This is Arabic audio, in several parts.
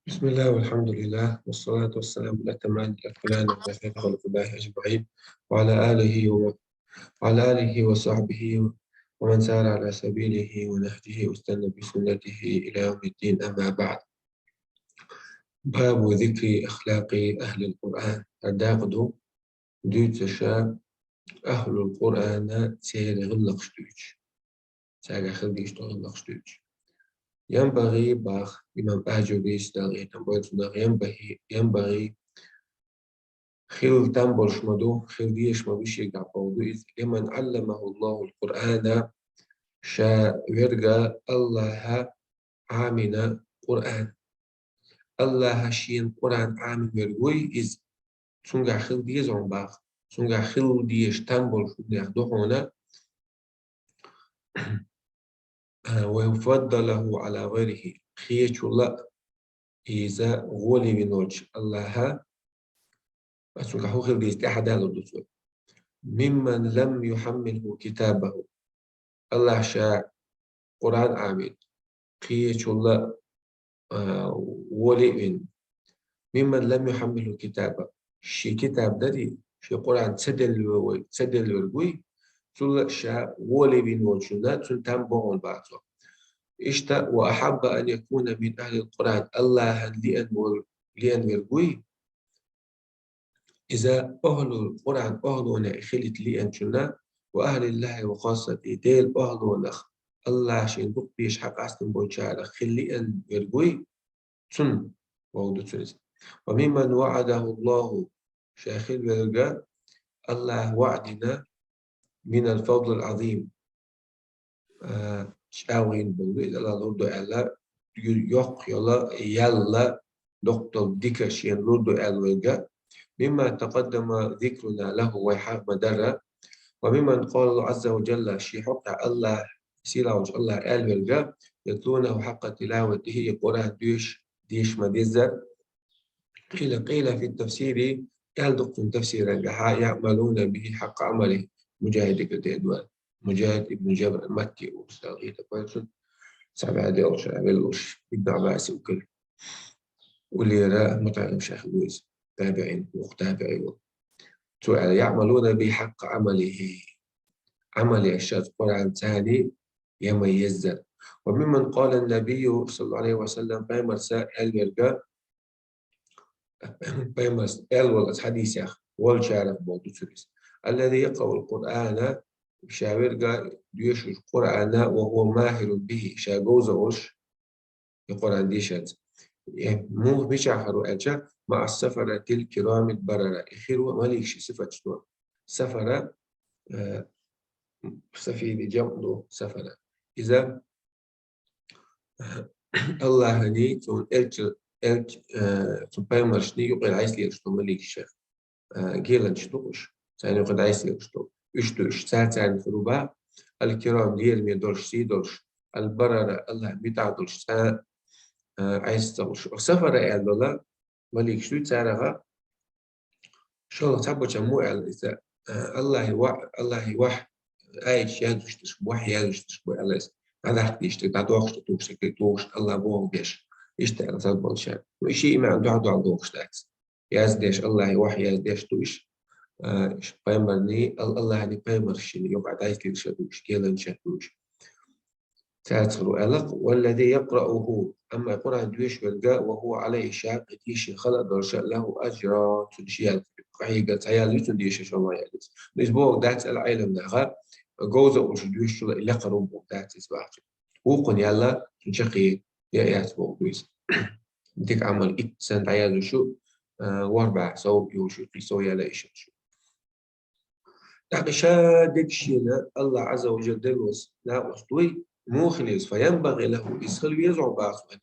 بسم الله والحمد لله والصلاة والسلام الأتمان الأكملان على خير خلق الله أجمعين وعلى آله وصحبه ومن سار على سبيله ونهجه واستنى بسنته إلى يوم الدين. أما بعد، باب ذكر أخلاق أهل القرآن. الداقدو دوت شاب أهل القرآن سيغلق شتوج ساقا خلقش تغلق شتوج. ينبغي باخ إمام أهجري استغيث ينبغي خير تنبرش مدو خير ديش ما بيش يقع بودو إذ لمن علمه الله القرآن شا ورقا الله عامنا قرآن الله شين قرآن عامل ورقوي إذ سنقع خير ديش عن باخ سنقع خير ديش تنبرش ياخدوه هنا ويفضله على غيره خيش الله إذا غولي بنوش الله سنقع خير ديش تحدى لدوسوي ممن لم يحمله كتابه الله شاء قرآن عامل خيش الله ولئن ممن لم يحمله كتابه شي كتاب دادي شي قرآن تسدل ورقوي سل شاء ولئن والشنات سلطان بغل بعضه اشتاء وأحب أن يكون من أهل القرآن الله لأن ورقوي إذا أهل القرآن أهلنا خلت لأن شنا وأهل الله وخاصة ديل أهلنا الله شين بق بيش حق أستن بوشارة خلي أن يرقوي تن وعود تنس. وممن وعده الله شاخل ورقا الله وعدنا من الفضل العظيم شاوين بقول الله نرد على يق يلا دكتور ديكا شين نرد على ورقا مما تقدم ذكرنا له ويحاق مدرة. وممن قال الله عز وجل شي حق الله سيلا وجه الله آل ورقا يتلونه حق تلاوته قرآن ديش مدزة قيل في التفسير قال دكتور تفسير يعملون به حق عمله مجاهد كتير مجاهد ابن جبر المكي وستغيث كويسون سبع ديوش عبلوش ابن عباس وكل واللي يرى متعلم شيخ لويس تابعين وتابعين يعملون به حق عمله عمل الشاذ قرآن ثاني يميز. وممن قال النبي صلى الله عليه وسلم بيمرس الورقة بيمرس ولا حديث يا أخ والشارف موضوع سريس الذي يقرأ القرآن شاورقة يشوف القرآن وهو ماهر به شاجوزوش القرآن ديشات مو بشعر أجا مع السفرة الكرام البررة إخير ماليش صفة شنو سفرة سفينة جمع سفرة إذا الله هني تون تون بايمرشني يقول عايز لي أشتو مليك الشيخ جيلن شتوش ثاني يقول عايز لي أشتو إشتوش ثاني فروبا الكرام ديال ميدورش سيدورش البررة الله بتاعدورش عايز تغش سفرة يعني الله مليك شتو تعرفها شو تحبوا جموع إذا الله يوح عايش يادوش وحي يادوش تشبه الله هذا حد يشتغل دوخش توش الله بوه بيش يشتغل تطبل شان وشيء ما عنده دوخش تاكس يازديش الله وحي يازديش توش بايمرني الله هني بايمرشني يقعد عايز يشتوش كيلن شتوش تاتخلو ألق والذي يقرأه أما القرآن دويش والقاء وهو عليه شاق تيشي خلق درشا له أجر تنشيال حقيقة عيال يتون ديشي شو ما يالس نسبوه دات العالم نغا جوزا وش دويش شو إلا قرب دات إسباحك وقن يلا تنشقي يا ياسبوه دويس ديك عمل إتسان عيال شو واربع سو يوشو قيسو يلا إيش شو شادك شينا الله عز وجل دلوس لا أسطوي مخلص فينبغي له يسخل ويزعم باخر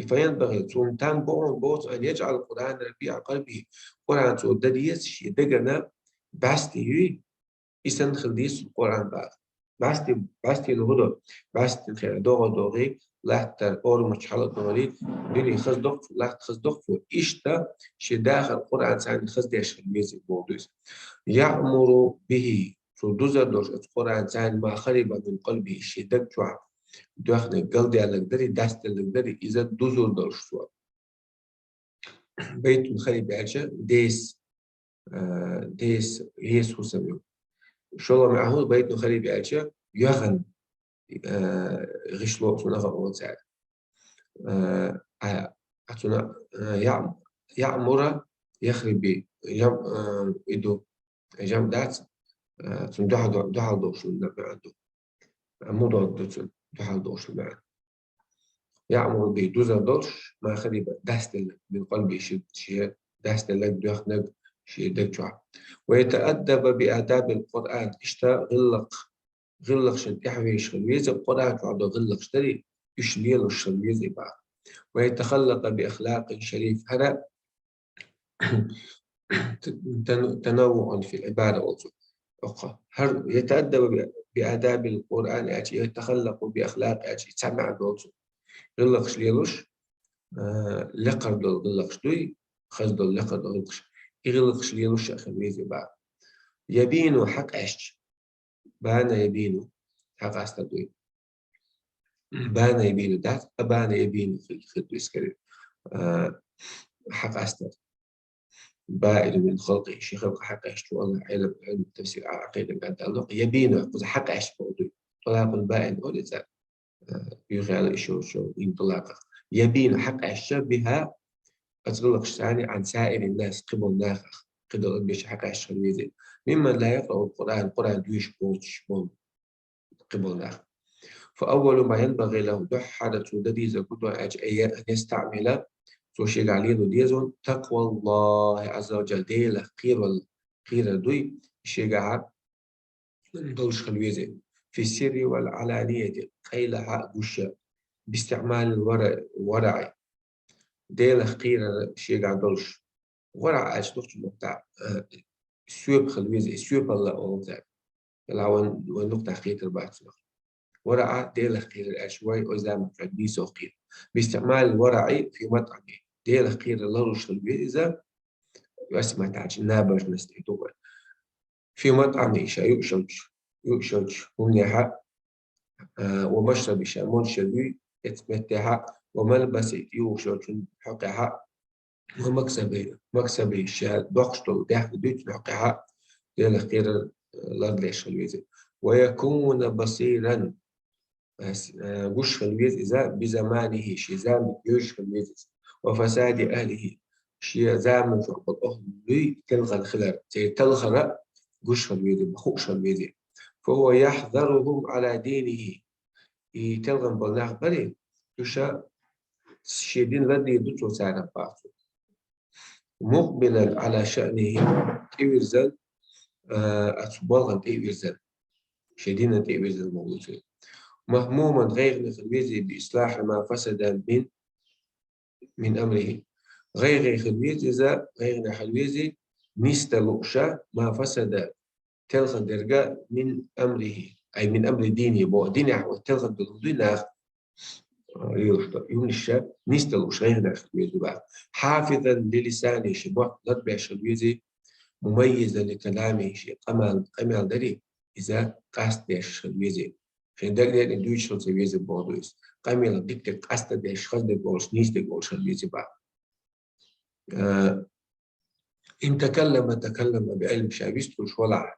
فينبغي ثم تام بوت أن يجعل القرآن ربيع قلبه قرآن تودديس شيء دجنا باستي يسن خلديس القرآن باخ باستي الهدى باستي خير دوغي لحتى أور مش حلق نوري بني خصدق لحت خصدق إشتا شي داخل القرآن سعد خصديش الميزي بودوس يأمر به دوزر دوش القرآن سعد ما خرب من قلبه شي دك دوخنا قلدي على القدري داست القدري إذا دوزر دوش سوا بيت خلي بعجة ديس هيس هو سميو شو معه بيت خلي بعجة يغن غشلو سنغا أوزع أتونا يعمر يخرب إدو جام دات تون دحال دوشل معدو مودو دحال دوشل معدو يعمر بيدوزا دوش ما خرب داستل من قلبي شيء داستل لك دوخنق شيء دكتوا ويتأدب بآداب القرآن غلق شن إحويش خلويز القرآن بعد غلق شتري يشليل الشلويز بعد ويتخلق بأخلاق شريف هذا تنوع في العبادة والزهد يتأدب بآداب القرآن يتخلق بأخلاق سمع دوتو غلق شليلوش لقر غلق شدوي خزد لقر غلقش يغلق شليلوش خلويز بعد يبين حق عشت بانا يبين حق أستدوي بانا يبين دات بانا يبين في الخدو إسكري حق أستد بائن من خلقه شيء خلق حق عشت والله علم التفسير عقيدة قد الله يبين حق عشت موضوع طلاق البائن ولذا يغي على شو انطلاقه يبين حق عشت بها أتغلق ثاني عن سائر الناس قبل ناخخ قدر بيش حق عشت الويزي ممن لا يقرأ القرآن دويش بوتش قبل ناخخ فأول ما ينبغي له حالة الذي إذا كنت أن يستعمل سوشيال عليه ديزون تقوى الله عز وجل ديله خير دوي شجع ندلش خلويزي في السر والعلانية قيلها قشة باستعمال الورع ديله خير شجع دلش ورع أشتوش نقطة سوب خلويزي سوب الله أوزع العوان ونقطة خير بعد ورعة ديل خير الأشواي وزام فدي سوقير باستعمال الورع في مطعم ديل خير اللروش البيزا يسمى تعج نابج نستيتوه في مطعم إيشا يؤشج منيحة ومشرب إيشا منشبي يتمتها وملبس يوشج حقها ومكسب إيشا بقشتو داخل بيت حقها ديل خير اللروش البيزا ويكون بصيرا وش خلويز إذا بزمانه شزام يوش خلويز وفساد أهله شزام شعب الأهل تلغى الخلر تلغى وش خلويز بخوش خلويز فهو يحذرهم على دينه تلغى بالناخ بري تشا شيدين ردي دوتو سعر بعضه مقبلا على شأنه تيوزل أتبالغا تيوزل شيدين تيوزل موضوع مهموما غير خلويزي بإصلاح ما فسد من أمره غير خلويزي إذا غير خلويزي نستلقشا ما فسد تلخ درجة من أمره أي من أمر دينه بو دينه وتلخ بالدين يوم الشاب نستلقش غير خلويزي بقى حافظا للسانه شبه نتبع خلويزي مميزا لكلامه شيء قمال دري إذا قاستش خلويزي عشان ده ندويش شو تبيزي بودوس قامي ديك قاست ديش خد بولش نيست بولش بيزي بقى إن تكلم بعلم شابيست ولا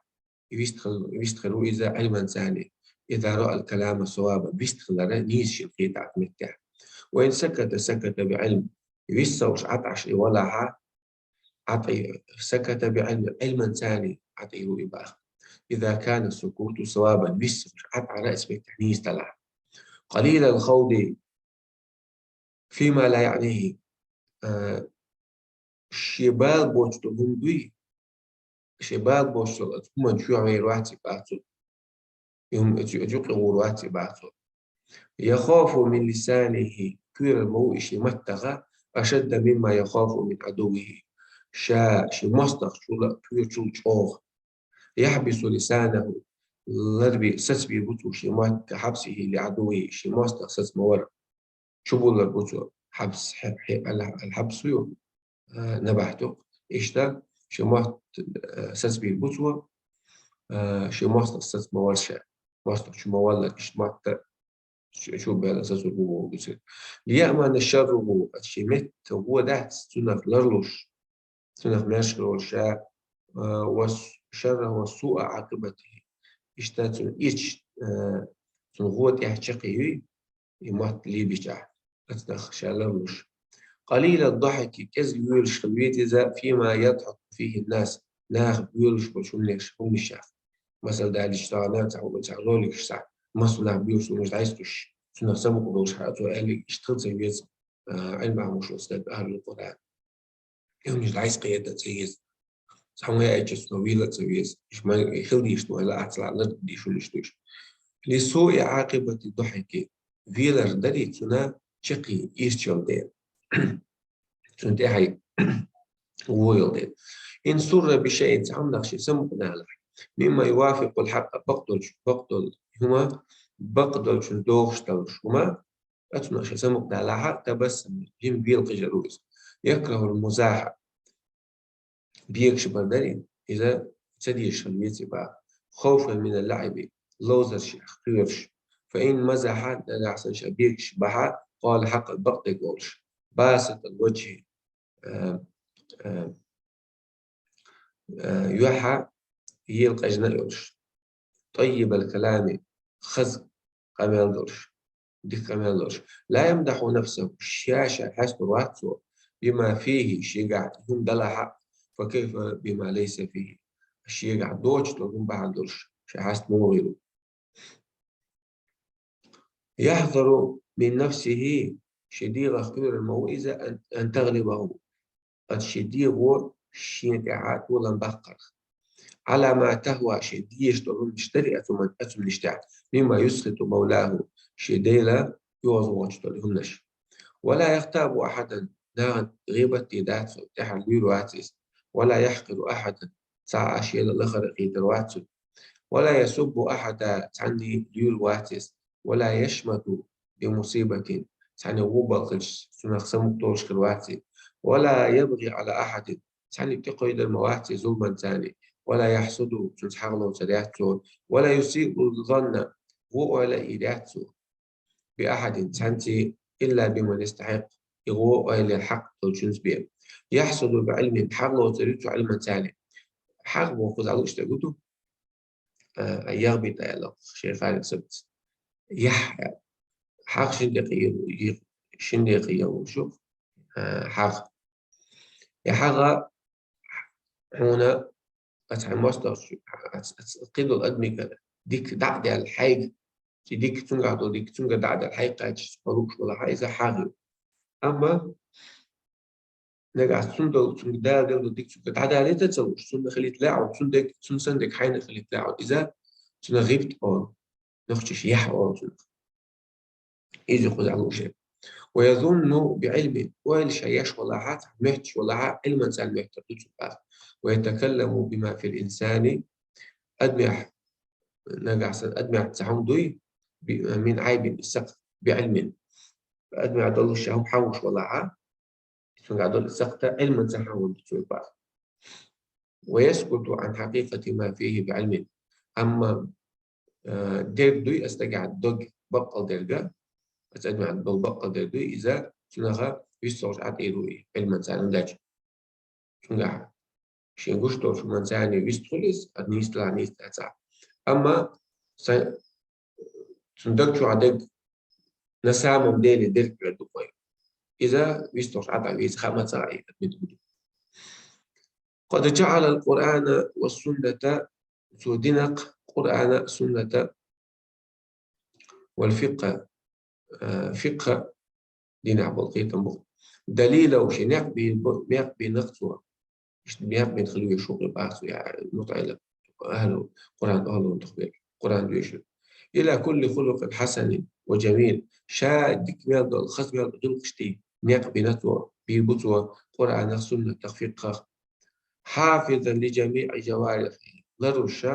يستخلوا إذا علما ثاني إذا رأى الكلام صوابا بيستخل نيس شلقيت عتمتح وإن سكت بعلم يستوش عطش ولا عطي سكت بعلم علما ثاني عطيه يبقى إذا كان السكوت صوابا بيستوش على اسم التحنيس تلع قليل الخوض فيما لا يعنيه شبال بوشتو هندوي شبال بوشتو هم شو عمي رواتي بعثو يوم أجوك رواتي بعثو يخاف من لسانه كير الموئش متغى أشد مما يخاف من عدوه شي مصدق شو كير شو شوغ يحبس لسانه لربي سسبي بطو شي مات حبسه لعدوه شي مصدق سس مور شو بقول بطو حبس الحبس يوم نبحته إشتا شي مات سسبي بطو شي مصدق سس مورشة مصدق شو مولد إش مات شو بالأساس هو بيصير ليأمن الشر هو الشيمت هو ده سنك لرلوش سنك ناشر شاء والشر والسوء عاقبته اشتاتون إيش سنغوت يحشقه يموت لي بجاه أتنخ شالرلوش قليل الضحك كز يولش خلويت إذا فيما يضحك فيه الناس ناخ بيولش بشونيش هم الشاف مثلا ده اللي اشتغلنا أو بتعرضوا ساعة مثلا بيولش مش عايزتش سنة سمك ودوش حياته قال لي اشتغل زي بيز علم عن مش أستاذ أهل القرآن يوم مش عايز قيادة زي سامو يا أجلس نويلة زي بيز إيش ما يخلي يشتغل ولا أطلع لا دي شو نشتوش لسوء عاقبة الضحك فيلر دري سنة شقي إيش ده سنتي هاي ويلد إن سر بشيء تعمل شيء سمقنا له مما يوافق الحق بقتل هما بقتل شو دوغشتل هما أتنا شيء سمقنا لها تبسم جيم بيلقي جلوس يكره المزاح بيكش بردرين إذا تديش اليتبع خوفا من اللعب لوزر شيخ قيرش فإن مزح لا أحسن شبيكش بحا قال حق البقت يقولش باسط الوجه آه آه يوحى يلقى جنايوش طيب الكلام خز قميلدوش دي قميلدوش لا يمدح نفسه الشاشة حسب راتسو بما فيه شيء هم دلع فكيف بما ليس فيه الشيء دوش تقوم بعدوش شحست موغيرو يحذر من نفسه شديد خير الموئزة أن تغلبه الشديد هو شيء ولا بقر على ما تهوى شديش تقوم مشتري أثم نشتاع مما يسخط مولاه شديلا يوضوش تلهمنش ولا يغتاب أحدا نار غيبة ذات فتح الواتس ولا يحقر أحدا ساعة شيل الأخر قيد الواتس ولا يسب أحدا تعني الواتس ولا يشمت بمصيبة تعني غوبة سنخسم طوش الواتس ولا يبغي على أحد تعني تقيد المواتس ظلما تاني ولا يحسد تنسحغلو تداتو ولا يسيء الظن هو ولا إيداتو بأحد تنتي إلا بمن يستحق هو ولا الحق توجنس بيه يحصل بعلم حغلو تريد علما تاني حق وخذ على اشتغلته أيام بيتايلو شيء فعلا سبت يحيى حق شندقية وشوف حق يحغى هنا أتعلم مصدر قيد الأدمي كذا ديك دعد الحاجة ديك تنقع ديك تنقع دعد الحاجة تشتغلوش ولا حاجة حاجة أما نرجع تنقع تنقع دعد ديك تنقع دعد عليه تتسوش تنقع خليت لاعب تنقع سندك حين خليت لاعب إذا تنقع غيبت نختش يحوى يجي خذ على وجهه ويظن بعلم والشياش ولا عات محتش ولا عات علما سال محتاج ويتكلم بما في الإنسان أدمع نجع أدمع تعمدي من عيب السقف بعلم أدمع دول الشهم حوش ولا عات فقع دول السقف علما سحول ويسكت عن حقيقة ما فيه بعلم أما دير دوي أستجع الدق بقى درجة أستجمع بالبقى درجة إذا شنها يستوش عتيروي علما سالم داج شنها شنقشتو شو من ساني يستخلص أدنيستلا نيستا أما شندقشو عدق نسامم ديلي درك دوقي إذا يستوش عتيروي خمسة ساعي قد جعل القرآن والسنة سودنق قرآن سنة والفقه فقه دين عبد دليل وشناق بنقصه بيق بنخليه شغل بعضه يعني متعلق أهله قرآن أهله تخبير قرآن بيشر إلى كل خلق حسن وجميل شاد كمال الخصم يدل قشتي ناق بنتوه بيبطوه قرآن سنة تخفيق حافظا لجميع جوارحه لرش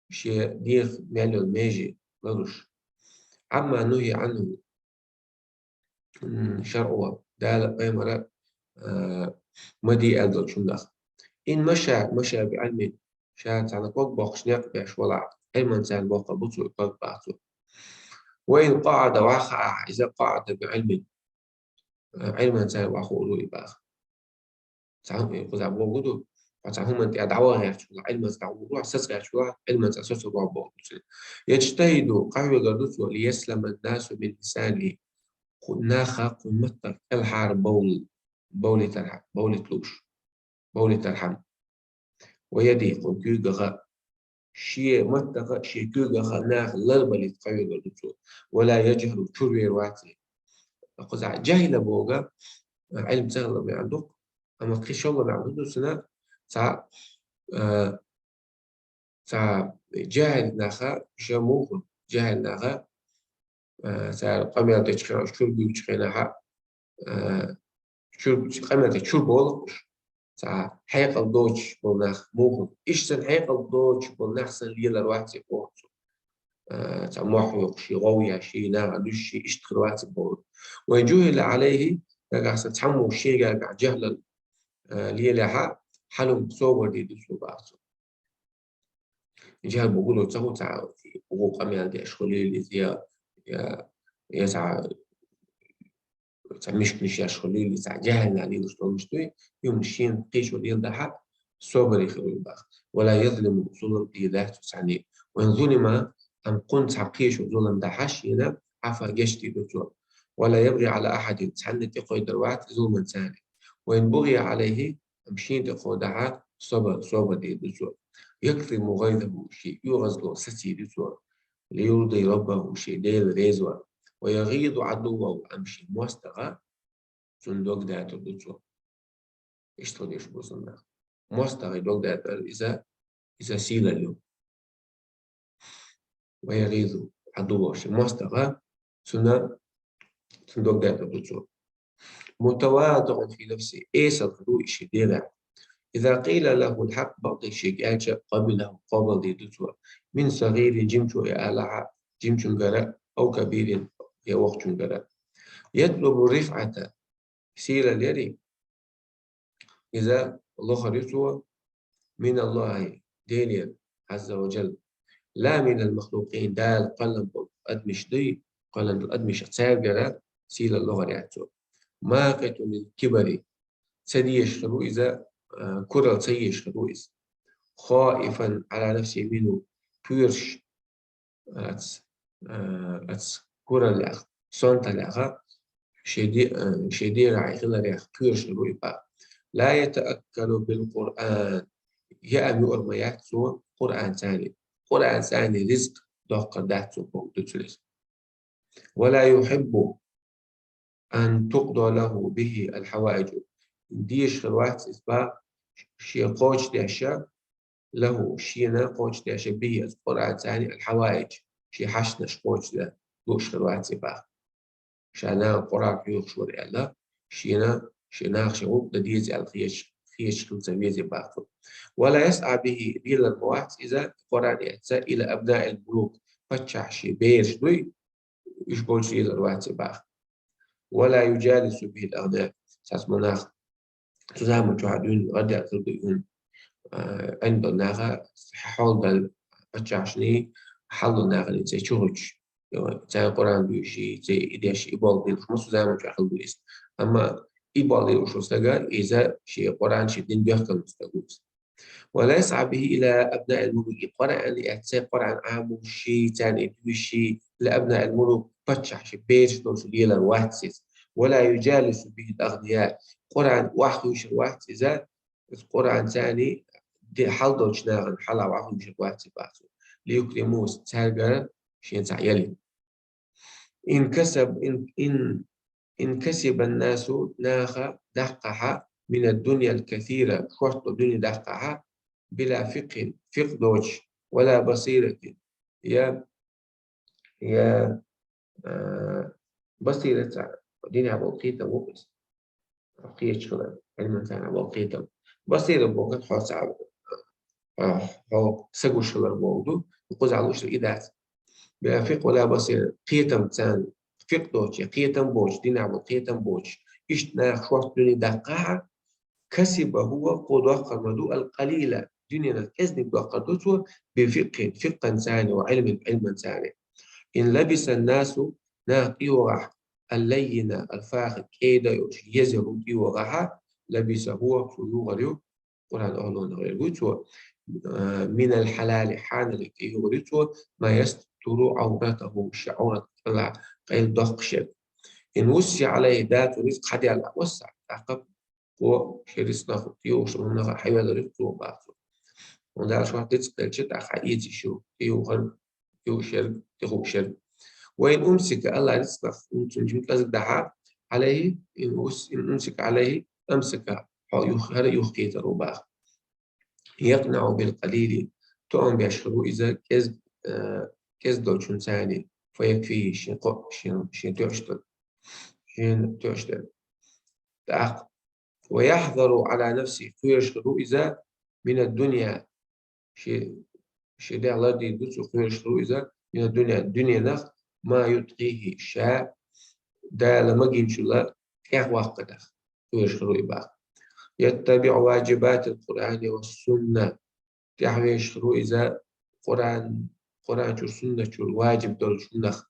شيء ديخ مال الماجي لرش عما نهي عنه شرعه دال قيمرة مدي أدل شندخ إن مشى بعلم شاهد على قوق باقش ناق باش ولا علما سال باقة بطو قوق باقتو وإن قعد وقع إذا قعد بعلم علما ثاني وأخوه يبقى تعهم يقول أبوه قدو وتعهم أنت أدعوه يا شو علما تعوه أساس يا شو علما أساس ربه يجتهد قوي قدوس وليسلم الناس من لسانه ناخا قمت الحار بول ترحم بول تلوش بول ترحم ويدي قم كيغا شيء متقى شيء كيغا ناخ للبلي قوي قدوس ولا يجهر شربي واتي قزع جاهل بوغا علم سهل ما عندك أما تخش الله ما عنده سنة سا سا جاهل ناخا شموه جاهل ناخا سا قمة تشخنا شربي تشخنا شرب قمة شرب والقش سا حيقل دوش بالناخ موه إيش سن حيقل دوش بالناخ سن ليلا الواتي بوه سا محوق شي غوية شي ناغ دوش شي إيش الواتي بوه ويجوهل عليه لقى ستحمو الشيء قاعد جهلا ليلها حلم صور دي دسو باسو جهل بقولوا تسوي تاع حقوق أميال دي أشغالي اللي زي يسعى تاع مش أشغالي اللي تاع جهل عليه وشلون مشتوي يوم الشين قيش وديال ده صبر يخلو باخ ولا يظلم ظلم إذا تسعني وإن ظلم أن كنت قيش وظلم ده حشينا عفا جشتي دكتور ولا يبغي على أحد تعني تقوي دروات ظلما ثاني وإن بغي عليه مشين تقودها صبر دي دزور يكظم غيظه شيء يغزل ستي دزور ليرضي ربه شيء ديل ريزور ويغيظ عدوه أمشي مستغى صندوق دات دزور اشتغل يش بوصلنا مستغى دوق دات إذا سيل اليوم ويغيظ عدوه شيء مستغى صندوق دات دزور متواضع في نفسه إيس الخلوق شيء ديلا إذا قيل له الحق بعطي شيء قبله قبل يدتوا من صغير جمتو إعلى جمتو جراء أو كبير يا وقت جراء يطلب الرفعة سير اليري إذا الله خريطه من الله دينيا عز وجل لا من المخلوقين دال قلم أدمش دي قلم أدمش تسير جراء سير الله خريطه ما قيت من كبري سدي يشترو إذا كرة سيش خلويس خائفا على نفسه منه بيرش أتس كرة لأخ سانتا لأخ شدير عيخلا لأخ بيرش خلوي با لا يتأكل بالقرآن يأمي أرميات سوى قرآن ثاني قرآن ثاني رزق دوق دات سوى ولا يحب أن تقضى له به الحوائج ديش خلوات إثبات شي قوش داشا له شينا قوش داشا به القرآن ثاني الحوائج شي حشنا شقوش دا دوش خلوات سبا شانا القرآن يوخشور إلا شينا خشوق دا ديز خيش خلصوية باقو ولا يسعى به إلى الموات إذا القرآن يأتى إلى أبناء الملوك فتشع شي بيرش دوي يشبول شي إلى الوات سبا ولا يجالس به الأغنياء ساس مناخ تزامن تعدون غدا تلقيون عند الناغة حول دل بتشاشني حل الناغة اللي زي شوش زي القرآن بيجي زي إيديش إبال دي الخمس زامن تعقل بيس أما إبال دي وشو سجى إذا شيء قرآن شيء دين بيحكم مستقوس ولا يسعى به إلى أبناء الملوك قرآن اللي أتسي قرآن عام شيء ثاني بيشي لأبناء الملوك بتشح شيء بيش دوش ليلا واتسيس ولا يجالس به الأغنياء قرآن واحد وش واحد إذا القرآن ثاني دي حل دوش ناغن حلا واحد وش واحد سباسو ليكرموه تسالجر شين سعيلي إن كسب إن كسب الناس ناخ دقها من الدنيا الكثيرة شوط الدنيا دقها بلا فقه دوش ولا بصيرة يا بصيرة دينها بوقيتها وقت بقية شغلة علما كان بوقيتها بصيرة بوقت حوص حو سجو شغلة بوقته يقوز على وش الإدات بلا فقه ولا بصيرة قيتم تان فقه دوش قيتم بوش دينها بوقيتم بوش إشتنا شوط دنيا دقها كسب هو قدوة المدوء القليلة دنيا الكذب بقدوته بفقه ثاني وعلم علما ثاني إن لبس الناس ناقي وراح اللينة الفاخر كيدا يزهر دي وراها لبس هو فيوغريو قرآن أهلون غيرتو من الحلال حان لكي يغرتو ما يستر عورته شعورة طلع قيل ضخ شد إن وسع عليه ذات رزق حد على وسع عقب هو شريس ناخد يو شو ناخد حيوان رزق وبعثه وده شو هتسق الشتاء حقيقي شو يو غن يو شر يو شر وإن أمسك الله رزقه أنتم جمت لازم دعاء عليه إن أمسك عليه أمسك هذا يخيط الرباح يقنع بالقليل تؤمن بأشهر إذا كذب كذب شن ثاني فيكفيه شين تعشتل تعق ويحذر على نفسه فيشهر إذا من الدنيا شيء ده الله دي دوتو فيشهر إذا من الدنيا نخ ما يطغيه شاء ده لما جيمش الله كيف وقته فيشهر إباق يتبع واجبات القرآن والسنة تحويش إذا قرآن شو سنة شو واجب دول شو نخ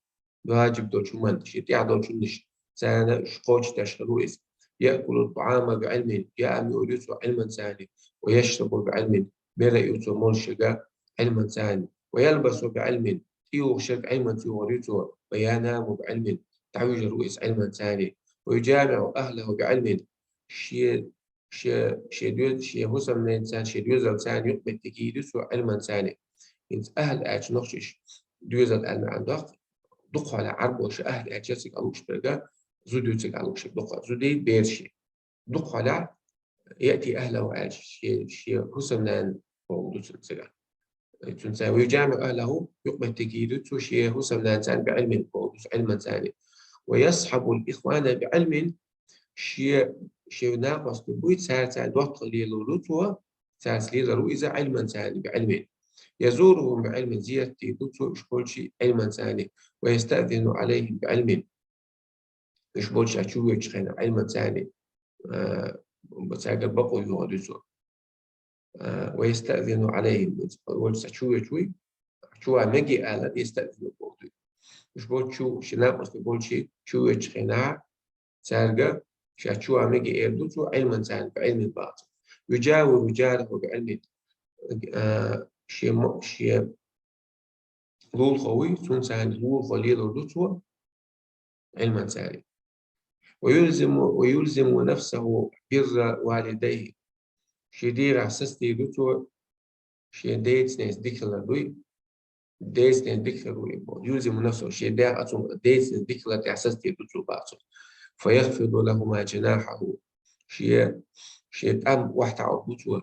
واجب دول شو من شيء تعدل شو نش سنة شقوش تشهرو إذا يأكل الطعام بعلم يأمي يوسف علما ثاني ويشرب بعلم ملا يوسف مرشقة علما ثاني ويلبس بعلم يوشك علما يورثه وينام بعلم تعويج الرؤيس علما ثاني ويجامع أهله بعلم شيء هسم من الإنسان شيء دوزل ثاني يقبل تكيدس علما ثاني إنت أهل أج نخشش دوزل علم عندك دق على عرب وش أهل أج يسق ألوش برجع زودي يسق ألوش دق زودي بيرشي دق على يأتي أهله وأج شيء هسم من دوزل سجع تنسى ويجامع أهله يقبل تكيدس شيء هسم من الإنسان بعلم علما ثاني ويصحب الإخوان بعلم شيء ناقص تبوي ساعة وقت اللي لولوتوا ساعة اللي ضروري إذا علما ثاني بعلم يزورهم بعلم زيادة دوتوا إشبول شيء علما ثاني ويستأذن عليهم بعلم إشبول شيء أشوي يشخين علما ثاني بساق البقوا يوردسوا ويستأذن عليهم ويستأشوي شو مجي آلة يستأذن بوضي إشبول شو ناقص تبول شيء شو يشخينها سارقة شو عميجي إيردوتو علما ثاني بعلم الباطن يجاور رجاله بعلم شيء لول خوي سون ثاني لول خليل دوتو علما ثاني ويلزم نفسه بر والديه شدير أسستي دوتو شيء ديتس ناس ديكلا دوي ديتس ناس ديكلا دوي يلزم نفسه شيء دير أتوم ديتس ناس ديكلا أسستي دوتو باطن فيخفض لهما جناحه شيء تام واحد عبوتوا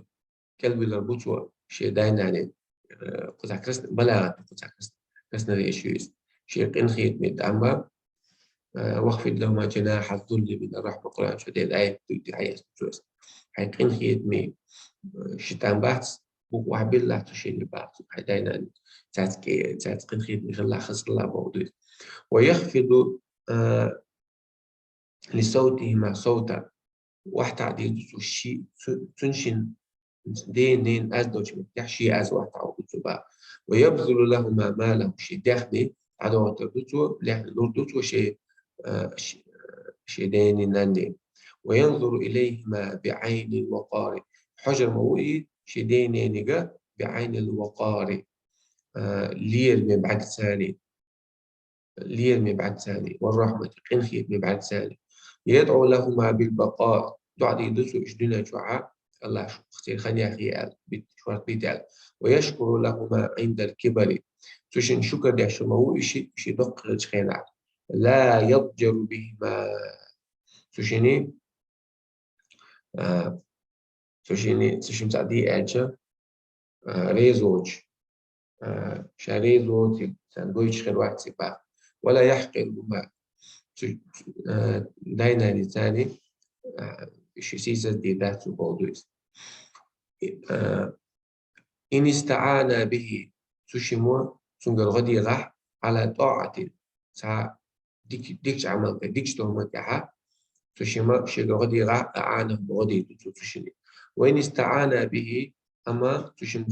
كلب البوتوا شيء داين يعني قطع كريست بلا قطع كريست ريشيوز شيء قنخيت من أما واخفض لهما جناح الذل من الرحمة القرآن شو دي الآية تدي عيس جوز هاي قنخيت من شيطان بحث وواحد بالله تشيني بحث هاي داينا تات قنخيت من الله خص الله موضوع ويخفض لصوتهما صوتا واحد عديد شيء تنشن دين أزدوج متحشي أز واحد عودته بقى ويبذل لهما ماله شيء دخني عدوة تردوته لحن نردوته شيء دين نندي وينظر إليهما بعين الوقار حجر موئي شيء دين نجا بعين الوقار ليل من بعد ثاني ليل من بعد ثاني والرحمة قنخيت من بعد ثاني يدعو لهما بالبقاء دعاء يدسوا إجدنا شعاع الله اختير خني أخي شوارت بيدال ويشكر لهما عند الكبر تشن شكر ده شمو إشي دق رجخينا لا يضجر بهما تشني تشن تعدي أجا ريزوج شاريزوج ساندويتش خير واحد سباق ولا يحقرهما داينا لثاني شي سيزا دي ذات بودويس إن استعان به سوشيمو سنجر غدي راح على طاعة سا ديكش عمل ديكش توما كها سوشيما شيء غدي راح أعانه غدي تسوشيني وإن استعان به أما سوشيم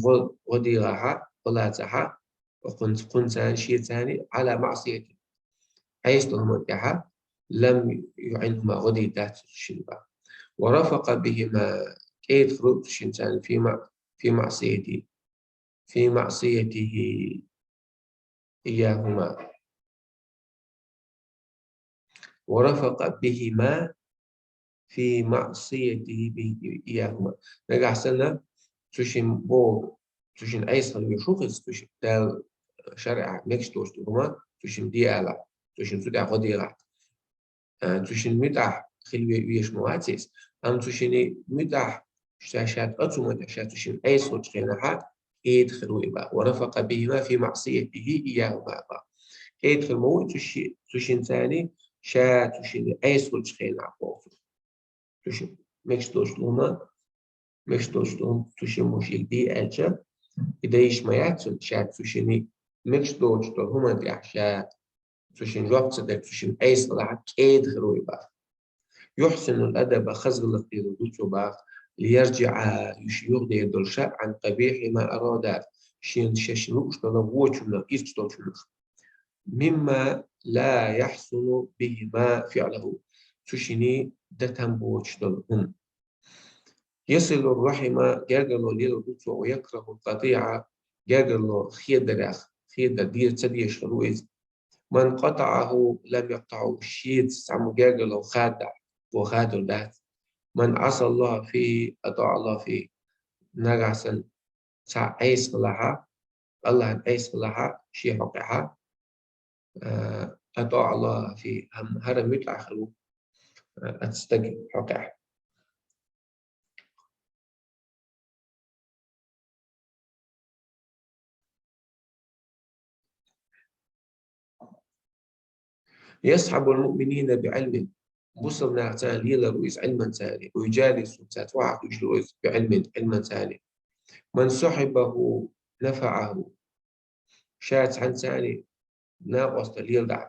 غدي راح ولا تها وقن ثاني شيء ثاني على معصيته حيث هم لم يعنهما غدي ذات الشنبا ورفق بهما كيد خروج الشنسان في معصيته في معصيته إياهما ورفق بهما في معصيته إياهما نجح سنة تشين بوغ تشين أيسر يشوخس تشين تال شرع ميكس توشتهما تشين ديالا تشين سودع قديرة تشين متاح خلوي ويش مواتيس أم تشين متاح شاشات أتوما شاشات تشين أيسر تخينها يدخلوا إبا ورفق بهما في معصيته إياهما يدخل مو تشين ثاني شا تشين أيسر تخينها تشين ميكس توشتهما مش دوشتون توشي موشيل دي ألشا إدايش ما يحصل شات توشيني مش دوشتون هما دي أحشاء توشين جواب صدق توشين أي صلاة كيد خروي بقى يحسن الأدب خزغ لقيد دوتو بقى ليرجع يشيوخ دي الدرشاء عن قبيح ما أراد شين شاشنوش تنبوشنا إستوشنوش مما لا يحسن به ما فعله توشيني دتنبوش دلهم يصل الرحم جاجلو ليلو دوتو ويكره القطيعة جاجلو خيدر دير تدي شرويز من قطعه لم يقطعه الشيد سامو جاجلو خادع وخادر ده من عصى الله فيه أطاع الله فيه نغسن سا أيس لها الله أيس لها شي حقها أطاع الله فيه هم هرم يتأخروا أتستجي حقها يسحب المؤمنين بعلم وصلنا تالي لرويس علما ثاني ويجالس تتوعد رويس علما ثاني من صحبه نفعه شات عن ثاني ناقص تليل دع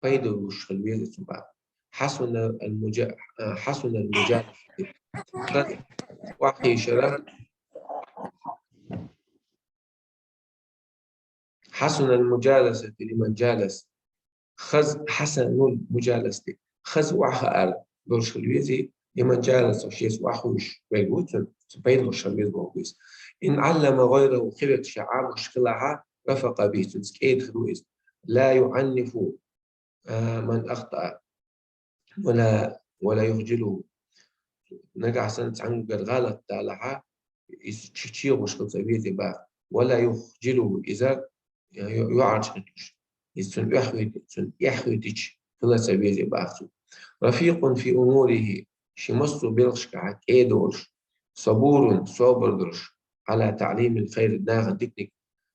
فيدو وش خلوية تبع حسن المجالسة وحي شرف حسن المجالسة لمن جالس حسن المجالسة خز وحال دوش خلوية لمن جالس وشيس وحوش ويقول بين الشميز موجود إن علم غيره خلت شعار مشكلها رفق به تنسكيد خلويز لا يعنف من أخطأ ولا يخجله نجع سنة عن الغلط تالها يشتشير مشكلة سبيل با ولا يخجله إذا يعرج يسن يحويتش كل سبيل باخو رفيق في أموره شمس بلغش كعكيدوش صبور درش على تعليم الخير داغ ديكنيك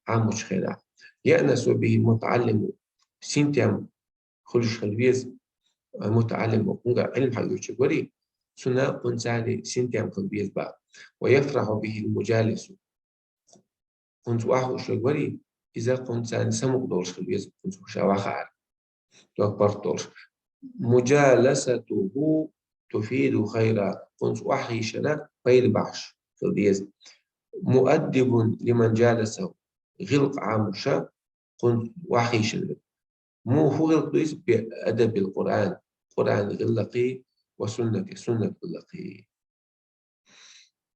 عامش خيرا يأنس به المتعلم سنتيم خلش خلبيز متعلم وقنقع علم حيوش وري سنة قنساني سنتيم خلبيز با ويفرح به المجالس كنت واحد وري إذا قنساني سمق دولش خلبيز كنت شاوخار تكبر دولش مجالسته تفيد خيرا كنت وحي شنا غير بحش خلبيز مؤدب لمن جالسه غلق عامشا كنت وحي شنا مو هو غلق بأدب القرآن قرآن غلقي سنة غلقي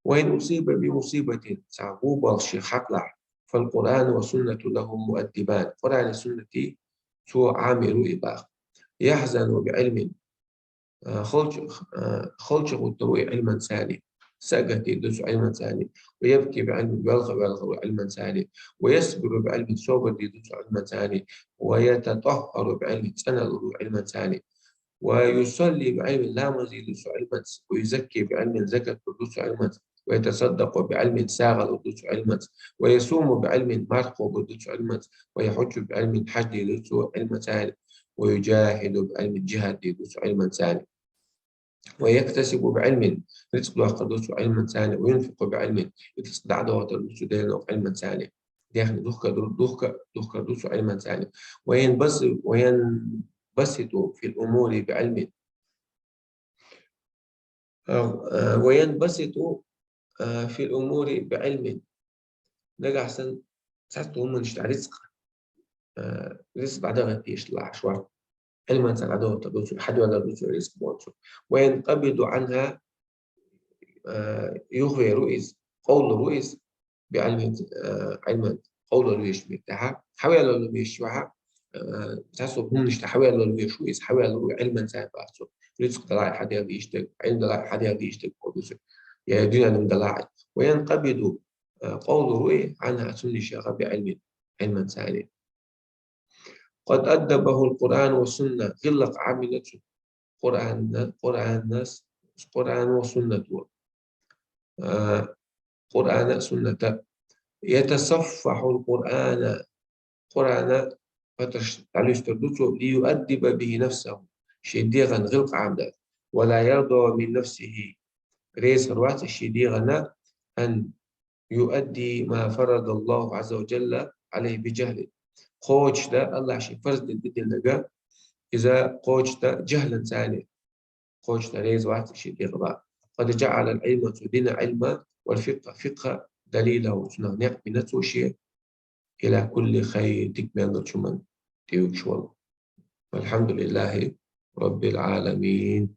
وإن أصيب بمصيبة صعوبة الشيخ حقلع فالقرآن والسنة لهم مؤدبان قرآن السنة سوى عامل إباق يحزن بعلم خلش الضوء علما ثاني سقط يدرس علما ثاني ويبكي بعلم يلغى علما ثاني ويصبر بعلم صبر يدرس علما ثاني ويتطهر بعلم سنة علما ثاني ويصلي بعلم لا مزيد علما ويزكي بعلم زكاة يدرس علما ويتصدق بعلم ساغ يدرس علما ويصوم بعلم مرق يدرس علما ويحج بعلم حج يدرس علما ثاني ويجاهد بعلم الجهاد يدرس علما ثاني ويكتسب بعلم رزق وقدوس علما ثاني وينفق بعلم يتصدع عدوة الرسول دينه علما ثاني يعني دوخك دوس علما ثاني وينبسط في الأمور بعلم وينبسط في الأمور بعلم نجح سن ساعته هم مش رزق رزق بعدها غتيش العشوار علما سعدوه تدوس حد ولا دوس رزق بوانسو وينقبض عنها يغوي رؤيز قول رؤيز بعلم علما قول رؤيش بتاعها حاول لو بيشوها تحسوا هم مش تحاول لو بيشويز حاول لو علما ساعد بعضه رزق دلائل حد يبي يشتغل علم دلائل حد يبي يشتغل قدوس يا دنيا من دلائل وينقبض قول رؤي عنها أسمي شيخ بعلم علما ساعد قد أدبه القرآن والسنة غلق عاملته قرآن ناس قرآن وسنة قرآن سنة يتصفح القرآن قرآن فتعليش تردوته ليؤدب به نفسه شديغا غلق عمدا ولا يرضى من نفسه ريس الوقت شديغا أن يؤدي ما فرض الله عز وجل عليه بجهل قوش ده الله عشان فرض الدين إذا قوش ده جهلا ثاني قوش ده ريس وقت شديغا قد جعل العلم دين علما والفقه فقه دليله نعم بنفسه شيء إلى كل خير تكمل شمن تيوك شوال والحمد لله رب العالمين.